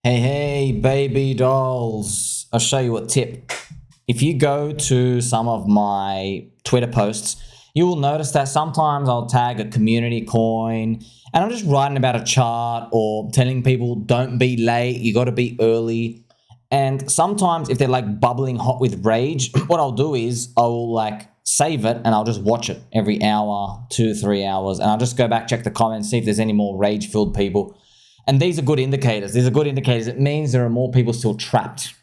Hey, baby dolls. I'll show you a tip. If you go to some of my Twitter posts, you will notice that sometimes I'll tag a community coin and I'm just writing about a chart or telling people don't be late, you got to be early. And sometimes if they're like bubbling hot with rage, what I'll do is I'll like save it and I'll just watch it every hour, 2-3 hours. And I'll just go back, check the comments, see if there's any more rage-filled people. And these are good indicators. These are good indicators. It means there are more people still trapped.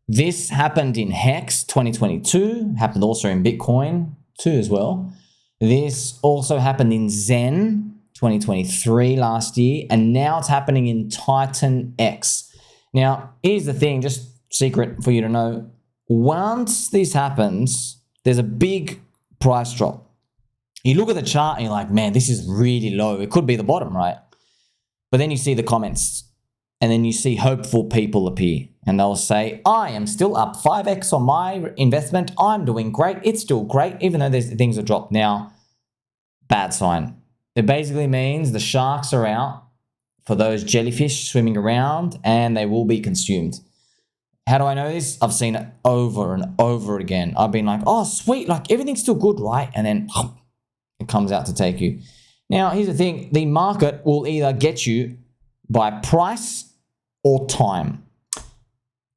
This happened in Hex 2022, happened also in Bitcoin too as well. This also happened in Zen 2023 last year, and now it's happening in TitanX. Now, here's the thing, just secret for you to know. Once this happens, there's a big price drop. You look at the chart and you're like, man, this is really low. It could be the bottom, right? But then you see the comments and then you see hopeful people appear and they'll say, I am still up 5x on my investment. I'm doing great. It's still great, even though there's things are dropped. Now, bad sign. It basically means the sharks are out for those jellyfish swimming around and they will be consumed. How do I know this? I've seen it over and over again. I've been like, oh, sweet, like everything's still good, right? And then it comes out to take you. Now, here's the thing. The market will either get you by price or time.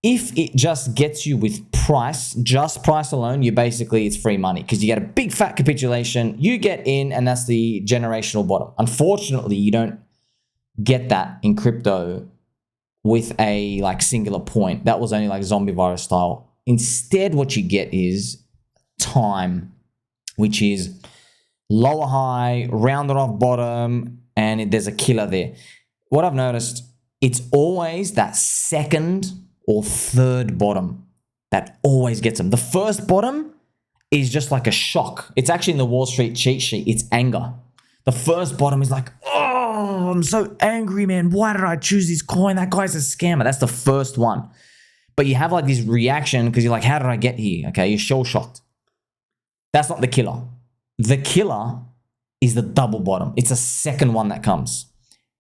If it just gets you with price, just price alone, it's free money because you get a big fat capitulation. You get in and that's the generational bottom. Unfortunately, you don't get that in crypto with a like singular point. That was only like zombie virus style. Instead, what you get is time, which is lower high, rounded off bottom, and there's a killer there. What I've noticed, it's always that second or third bottom that always gets them. The first bottom is just like a shock. It's actually in the Wall Street cheat sheet. It's anger. The first bottom is like, oh, I'm so angry, man. Why did I choose this coin? That guy's a scammer. That's the first one. But you have like this reaction because you're like, how did I get here? Okay, you're shell shocked. That's not the killer. The killer is the double bottom. It's the second one that comes.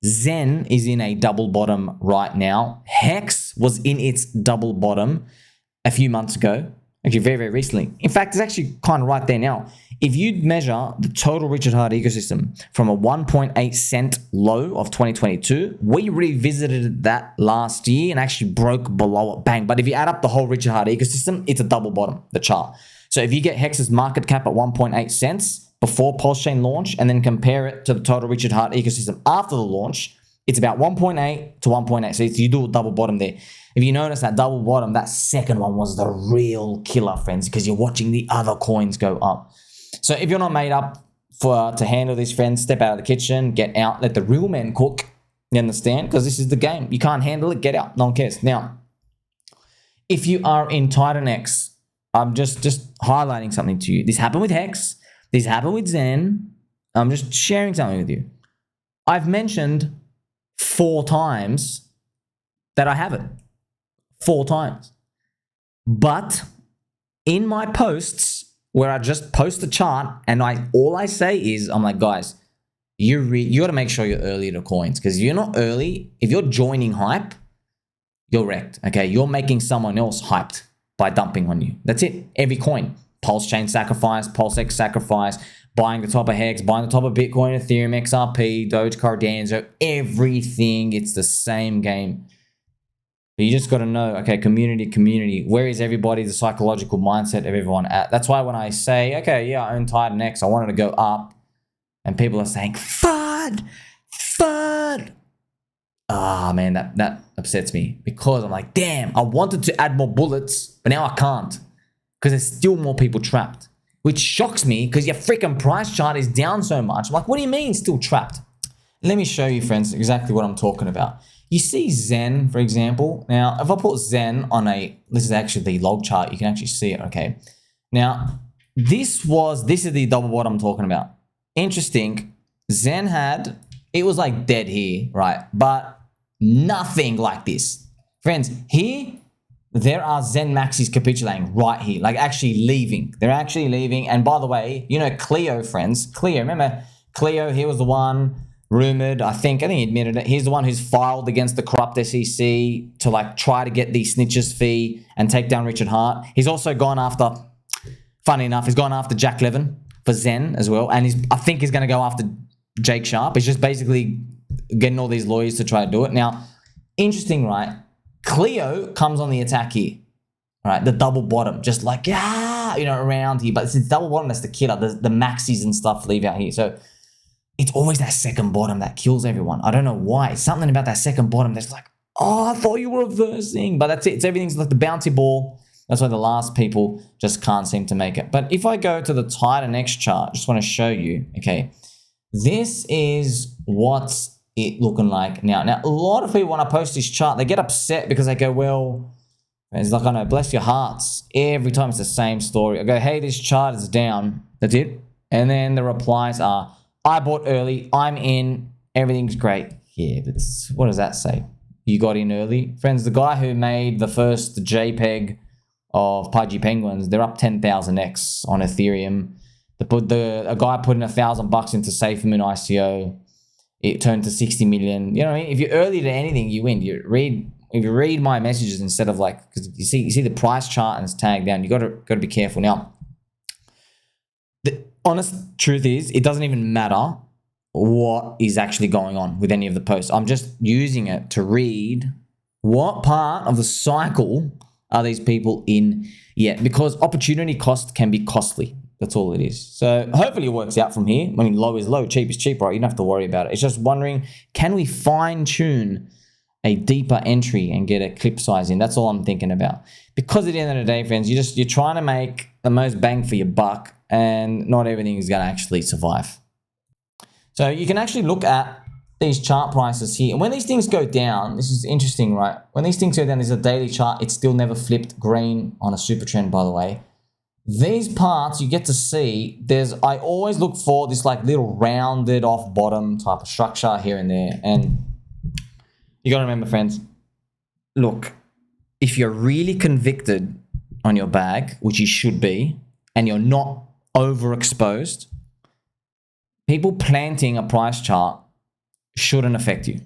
Zen is in a double bottom right now. Hex was in its double bottom a few months ago. Actually, very, very recently. In fact, it's actually kind of right there now. If you measure the total Richard Heart ecosystem from a 1.8 cent low of 2022, we revisited that last year and actually broke below it. Bang. But if you add up the whole Richard Heart ecosystem, it's a double bottom, the chart. So if you get Hex's market cap at 1.8 cents before Pulse Chain launch and then compare it to the total Richard Heart ecosystem after the launch, it's about 1.8 to 1.8. So you do a double bottom there. If you notice that double bottom, that second one was the real killer, friends, because you're watching the other coins go up. So if you're not made up to handle this, friends, step out of the kitchen, get out, let the real men cook. You understand? Because this is the game. You can't handle it, get out. No one cares. Now, if you are in TitanX, I'm just highlighting something to you. This happened with Hex. This happened with Zen. I'm just sharing something with you. I've mentioned 4 times that I have it. 4 times. But in my posts where I just post a chart and all I say is, I'm like, guys, you got to make sure you're early to coins because if you're not early, if you're joining hype, you're wrecked. Okay, you're making someone else hyped by dumping on you. That's it. Every coin. Pulse Chain sacrifice, PulseX sacrifice, buying the top of Hex, buying the top of Bitcoin, Ethereum, XRP, Doge, Cardano, everything. It's the same game. But you just got to know, okay, community, where is everybody, the psychological mindset of everyone at? That's why when I say, okay, yeah, I own TitanX, I wanted to go up, and people are saying, FUD. Ah, man, that upsets me because I'm like, damn, I wanted to add more bullets, but now I can't because there's still more people trapped, which shocks me because your freaking price chart is down so much. I'm like, what do you mean still trapped? Let me show you, friends, exactly what I'm talking about. You see Zen, for example. Now, if I put Zen on this is actually the log chart, you can actually see it, okay? Now, this is the double bottom I'm talking about. Interesting. Zen it was like dead here, right? But nothing like this. Friends, here, there are Zen Maxis capitulating right here, like actually leaving. They're actually leaving. And by the way, you know, Cleo, friends, remember Cleo, he was the one rumored, I think he admitted it. He's the one who's filed against the corrupt SEC to like try to get the snitches fee and take down Richard Hart. He's also gone after, funny enough, he's gone after Jack Levin for Zen as well. And I think he's going to go after Jake Sharp. He's just basically getting all these lawyers to try to do it. Now, interesting, right? Cleo comes on the attack here, right? The double bottom, just like, around here. But it's the double bottom that's the killer. The maxis and stuff leave out here. So it's always that second bottom that kills everyone. I don't know why. It's something about that second bottom that's like, I thought you were reversing. But that's it. Everything's like the bouncy ball. That's why the last people just can't seem to make it. But if I go to the TitanX chart, I just want to show you, okay, this is what's it looking like now. Now, a lot of people, when I post this chart, they get upset because they go, well, it's like, I know, bless your hearts. Every time it's the same story. I go, hey, this chart is down. That's it. And then the replies are, I bought early, I'm in, everything's great. Yeah, but what does that say? You got in early? Friends, the guy who made the first JPEG of Pudgy Penguins, they're up 10,000x on Ethereum. A guy put in $1,000 into SafeMoon ICO. It turned to 60 million. You know what I mean? If you're early to anything, you win. If you read my messages instead of like, because you see the price chart and it's tagged down, you got to be careful. Now, the honest truth is, it doesn't even matter what is actually going on with any of the posts. I'm just using it to read what part of the cycle are these people in yet, because opportunity cost can be costly. That's all it is. So hopefully it works out from here. I mean, low is low, cheap is cheap, right? You don't have to worry about it. It's just wondering, can we fine tune a deeper entry and get a clip size in? That's all I'm thinking about. Because at the end of the day, friends, you're trying to make the most bang for your buck, and not everything is going to actually survive. So you can actually look at these chart prices here. And when these things go down, this is interesting, right? When these things go down, there's a daily chart. It's still never flipped green on a super trend, by the way. These parts you get to see, I always look for this like little rounded off bottom type of structure here and there. And you got to remember, friends, look, if you're really convicted on your bag, which you should be, and you're not overexposed, people planting a price chart shouldn't affect you.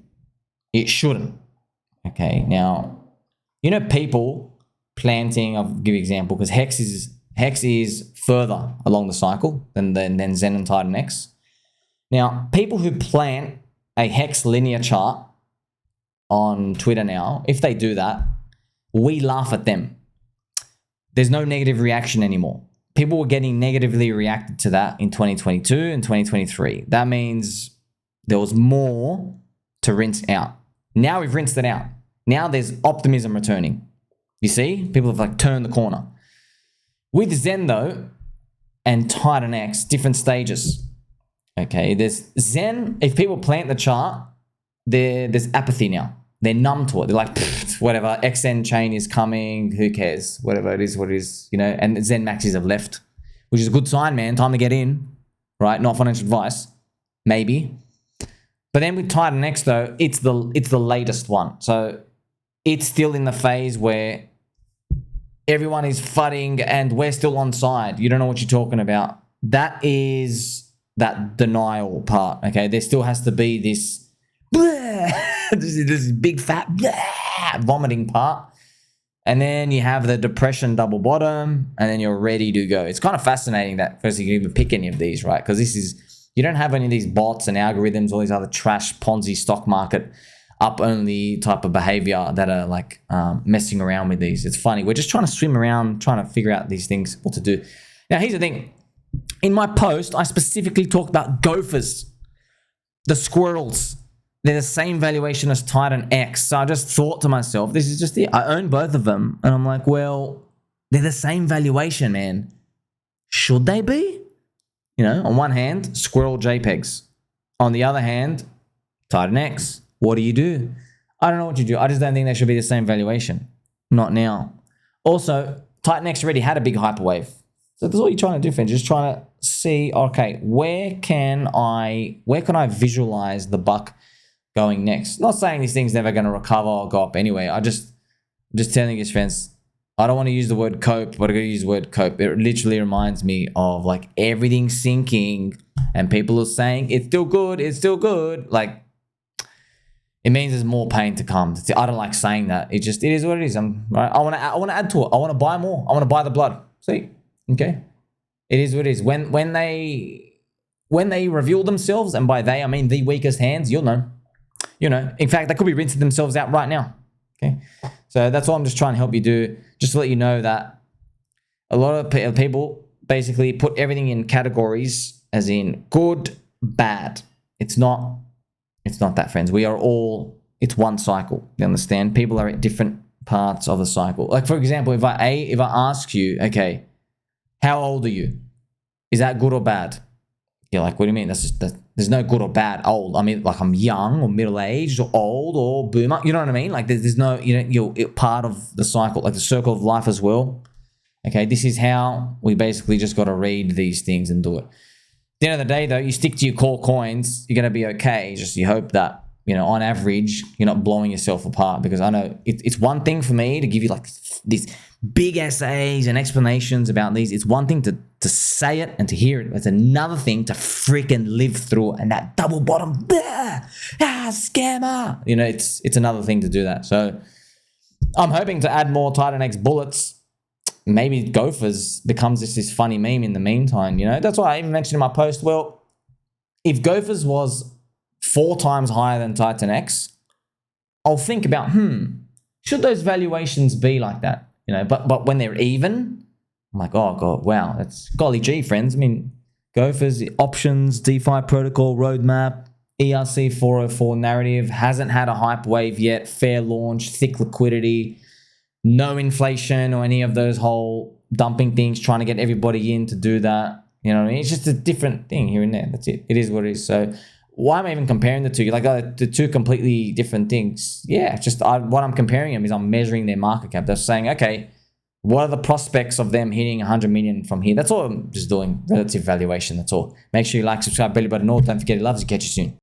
It shouldn't. Okay, now, people planting, I'll give you an example, because Hex is further along the cycle than Zen and TitanX. Now, people who plant a Hex linear chart on Twitter now, if they do that, we laugh at them. There's no negative reaction anymore. People were getting negatively reacted to that in 2022 and 2023. That means there was more to rinse out. Now we've rinsed it out. Now there's optimism returning. You see? People have like turned the corner. With Zen though, and TitanX, different stages. Okay, there's Zen, if people plant the chart, there's apathy now. They're numb to it. They're like, whatever, XN chain is coming, who cares? Whatever it is, what it is, and Zen maxis have left, which is a good sign, man. Time to get in, right? Not financial advice, maybe. But then with TitanX though, it's the latest one. So it's still in the phase where everyone is fudding and we're still on side. You don't know what you're talking about. That is that denial part, okay? There still has to be this this big fat vomiting part. And then you have the depression double bottom, and then you're ready to go. It's kind of fascinating that first you can even pick any of these, right? Because you don't have any of these bots and algorithms, all these other trash Ponzi stock market up only type of behavior that are like messing around with these. It's funny. We're just trying to swim around, trying to figure out these things, what to do. Now, here's the thing. In my post, I specifically talked about GOFURS, the squirrels. They're the same valuation as TitanX. So I just thought to myself, this is just it. I own both of them. And I'm like, well, they're the same valuation, man. Should they be? On one hand, squirrel JPEGs. On the other hand, TitanX. What do? I don't know what you do. I just don't think they should be the same valuation. Not now. Also, TitanX already had a big hyperwave. So that's all you're trying to do, friends. Just trying to see, okay, where can I visualize the buck going next? Not saying this thing's never going to recover or go up anyway. I'm just telling you, friends, I don't want to use the word cope, but I'm going to use the word cope. It literally reminds me of like everything sinking and people are saying, it's still good, it's still good. Like, it means there's more pain to come. I don't like saying that. It is what it is. Right? I want to add to it. I want to buy more. I want to buy the blood. See? Okay? It is what it is. When they reveal themselves, and by they I mean the weakest hands, you'll know. You know, in fact, they could be rinsing themselves out right now. Okay, so that's all I'm just trying to help you do, just to let you know that a lot of people basically put everything in categories, as in good, bad. It's not that, friends. We are all, it's one cycle. You understand? People are at different parts of the cycle. Like, for example, if I ask you, okay, how old are you? Is that good or bad? You're like, what do you mean? There's no good or bad old. I mean, like, I'm young or middle-aged or old or boomer. You know what I mean? Like, there's no, you're part of the cycle, like the circle of life as well. Okay, this is how we basically just got to read these things and do it. At the end of the day, though, you stick to your core coins, you're going to be okay. Just you hope that, on average, you're not blowing yourself apart, because I know it's one thing for me to give you like these big essays and explanations about these. It's one thing to say it and to hear it. It's another thing to freaking live through it. And that double bottom, scammer. It's another thing to do that. So I'm hoping to add more TitanX bullets. Maybe GOFURS becomes this funny meme in the meantime. That's why I even mentioned in my post, well, if GOFURS was 4 times higher than TitanX, I'll think about, should those valuations be like that? But when they're even, I'm like, oh God, wow, that's golly gee, friends. I mean, GOFURS, options, DeFi protocol, roadmap, ERC 404 narrative, hasn't had a hype wave yet, fair launch, thick liquidity, no inflation or any of those whole dumping things, trying to get everybody in to do that. You know what I mean? It's just a different thing here and there. That's it. It is what it is. So why am I even comparing the two? Like, the two completely different things. Yeah, what I'm comparing them is I'm measuring their market cap. They're saying, okay, what are the prospects of them hitting 100 million from here? That's all I'm just doing. Relative valuation, that's all. Make sure you like, subscribe, belly button, all. Don't forget, he loves you. Catch you soon.